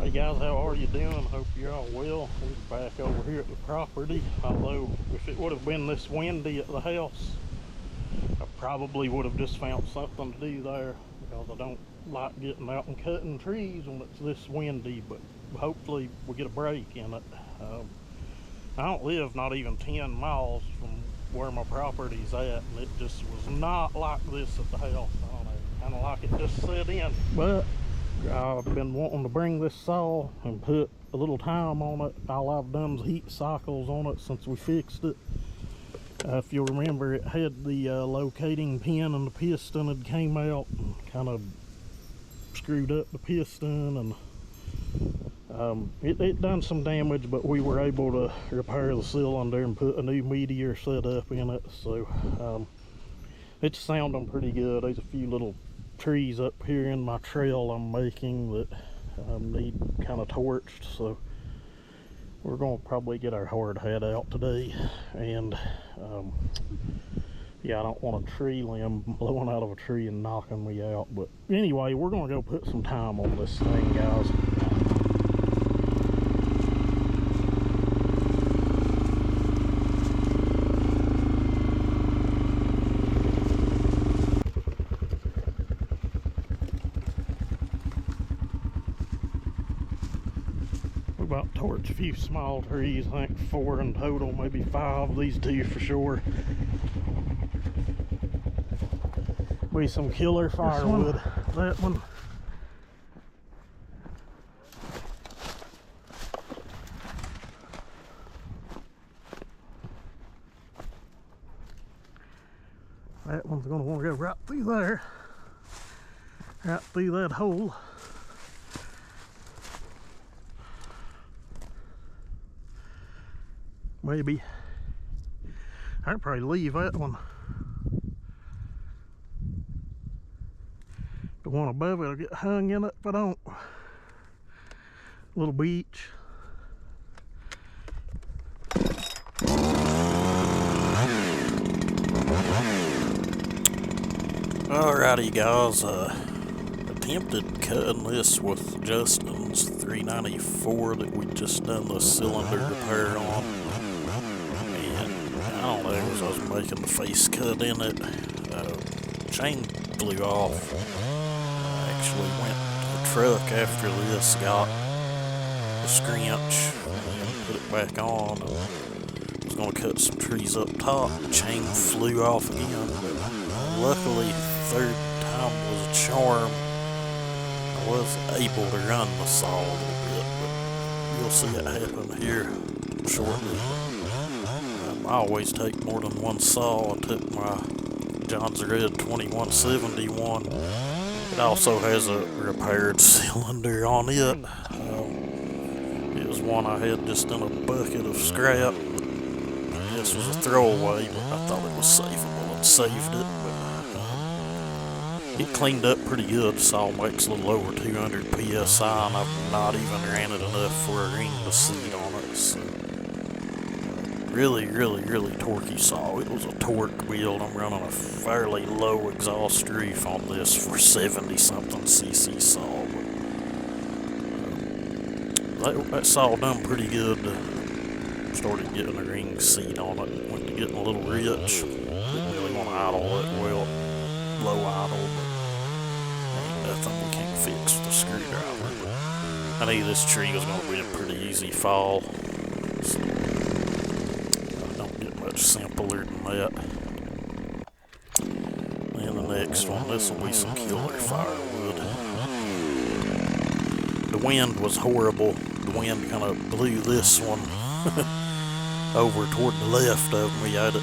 Hey guys, how are you doing? Hope you're all well. We're back over here at the property. Although if it would have been this windy at the house, I probably would have just found something to do there, because I don't like getting out and cutting trees when it's this windy. But hopefully we get a break in it. I don't live not even 10 miles from where my property's at, and it just was not like this at the house. I don't know, kind of like it just set in. But I've been wanting to bring this saw and put a little time on it. All I've done is heat cycles on it since we fixed it. If you'll remember, it had the locating pin and the piston had came out and kind of screwed up the piston, and it done some damage, but we were able to repair the cylinder and put a new meteor setup in it. So it's sounding pretty good. There's a few little trees up here in my trail I'm making that need kind of torched, so we're going to probably get our hard hat out today. And yeah, I don't want a tree limb blowing out of a tree and knocking me out. But anyway, we're going to go put some time on this thing, guys. About torch a few small trees, I think 4 in total, maybe 5, these 2 for sure. Be some killer firewood. That one. That one's gonna want to go right through there, right through that hole. Maybe. I'd probably leave that one. The one above it will get hung in it if I don't. Little beach. Alrighty guys, attempted cutting this with Justin's 394 that we just done the cylinder repair on. I don't know, as I was making the face cut in it, chain blew off. I actually went to the truck after this, got the scrunch, and put it back on. I was going to cut some trees up top. The chain flew off again. Luckily, third time was a charm. I was able to run the saw a little bit, but you'll see it happen here shortly. I always take more than one saw. I took my Jonsered 2171. It also has a repaired cylinder on it. It was one I had just in a bucket of scrap. This was a throwaway, but I thought it was savable and saved it. But, it cleaned up pretty good. The saw makes a little over 200 psi, and I've not even ran it enough for a ring to seat on it. So, really torquey saw. It was a torque build. I'm running a fairly low exhaust reef on this for 70 something cc saw. But that saw done pretty good. Started getting a ring seat on it. Went to getting a little rich. Didn't really want to idle that well. Low idle, but ain't nothing we can't fix with a screwdriver. But I knew this tree was going to be a pretty easy fall. So, much simpler than that. And the next one, this will be some killer firewood. The wind was horrible. The wind kind of blew this one over toward the left of me. I had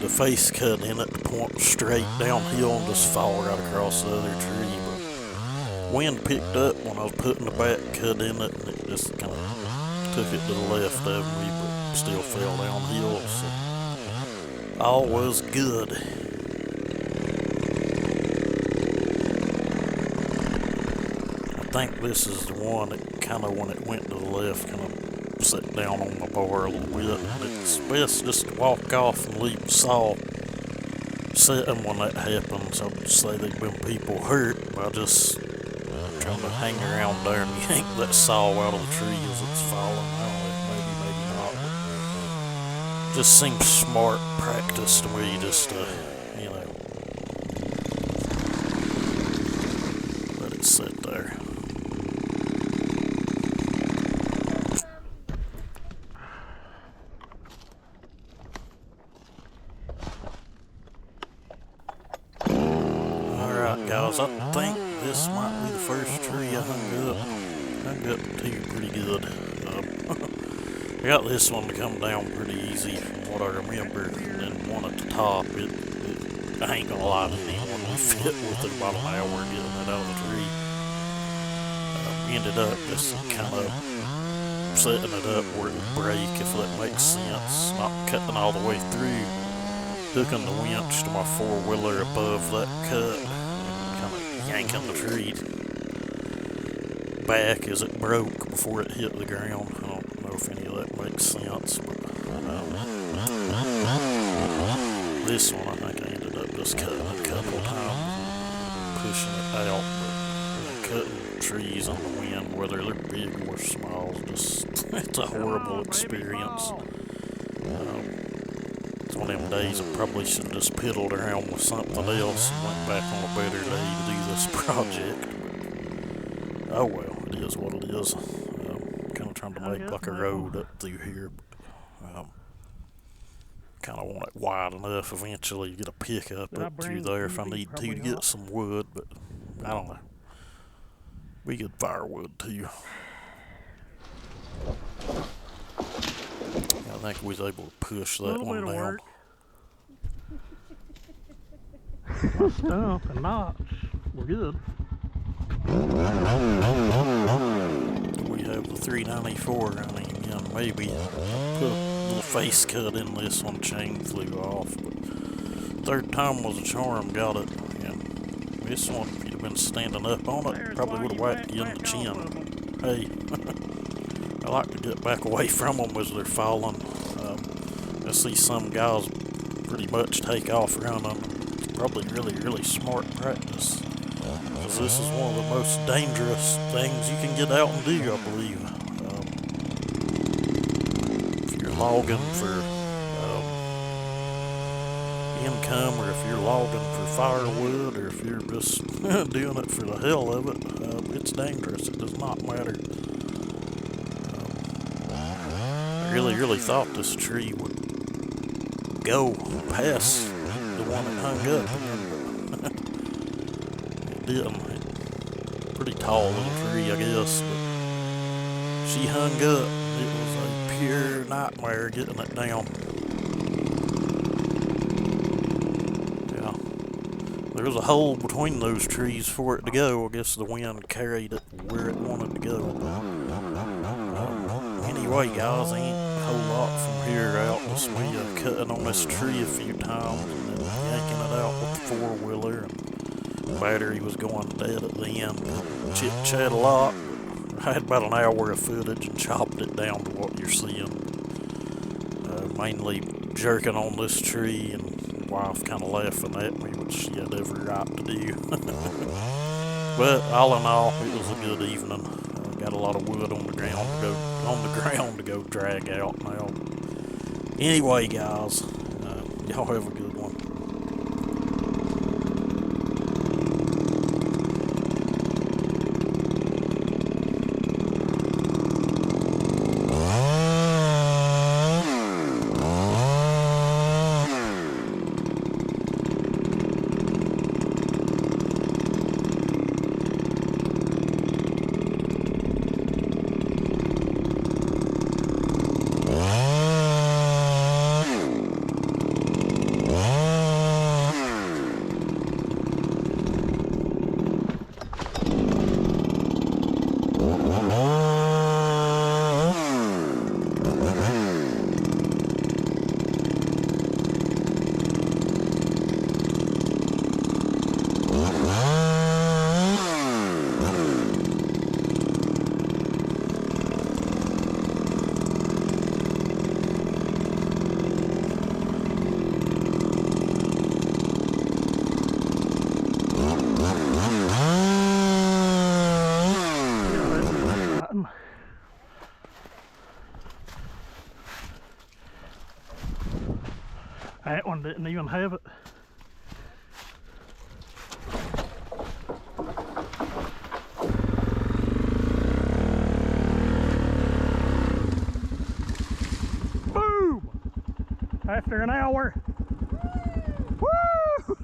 the face cut in it to point straight downhill and just fall right across the other tree. But wind picked up when I was putting the back cut in it, and it just kind of took it to the left of me, but still fell downhill, so all was good. I think this is the one that kind of, when it went to the left, kind of set down on the bar a little bit. It's best just to walk off and leave the saw setting when that happens. I would say there've been people hurt by just trying to hang around there and yank that saw out of the tree as it's falling. I don't know, maybe, maybe not. But just seems smart practice to me, just you know, let it sit there. Alright guys, I think this might be the first tree I hung up to pretty good. I got this one to come down pretty easy from what I remember, and then one at the top, I ain't gonna lie to anyone, we fit with it about an hour getting it out of the tree. Ended up just kind of setting it up where it would break, if that makes sense, not cutting all the way through, hooking the winch to my four-wheeler above that cut, and kind of yanking the tree back as it broke before it hit the ground. I don't know if any of that makes sense, but this one I think I ended up just cutting a couple of times, pushing it out, but cutting trees on the wind, whether they're big or small, just it's a horrible experience. It's one of them days I probably should have just piddled around with something else and went back on a better day to do this project. But, oh well, it is what it is. Kind of trying to make like a road up through here. Kind of want it wide enough eventually to get a pickup up through there if I need to get some wood, but I don't know. We get firewood too. I think we was able to push that one down. Stump and notch. We're good. We have the 394 running again. Maybe put a little face cut in this one, chain flew off. But third time was a charm, got it. And this one, if you'd have been standing up on it, probably would have whacked you in the chin. Hey, I like to get back away from them as they're falling. I see some guys pretty much take off running. It's probably really, really smart practice. Because this is one of the most dangerous things you can get out and do, I believe. If you're logging for income, or if you're logging for firewood, or if you're just doing it for the hell of it, it's dangerous. It does not matter. I really, really thought this tree would go past the one that hung up. It didn't. Pretty tall little tree, I guess, but she hung up. It was a pure nightmare getting it down. Yeah. There was a hole between those trees for it to go. I guess the wind carried it where it wanted to go. Anyway, guys, ain't a whole lot from here out. Just me cutting on this tree a few times and then yanking it out with the four-wheeler. And battery was going dead at the end. Chit-chat a lot. I had about an hour of footage and chopped it down to what you're seeing. Mainly jerking on this tree, and my wife kind of laughing at me, which she had every right to do. But all in all, it was a good evening. Got a lot of wood on the ground to go drag out now. Anyway, guys, y'all have a good one. one didn't even have it. Boom! After an hour. Woo!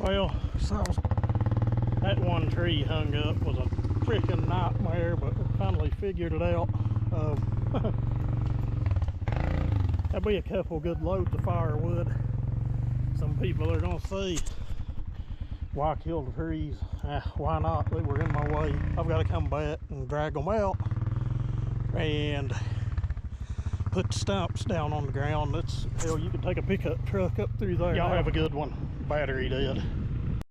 Well, so that one tree hung up was a freaking nightmare, but we finally figured it out. That'd be a couple good loads of firewood. Some people are gonna say, why kill the trees? Why not? They were in my way. I've got to come back and drag them out and put the stumps down on the ground. That's hell, you could take a pickup truck up through there. Y'all have a good one. Battery dead.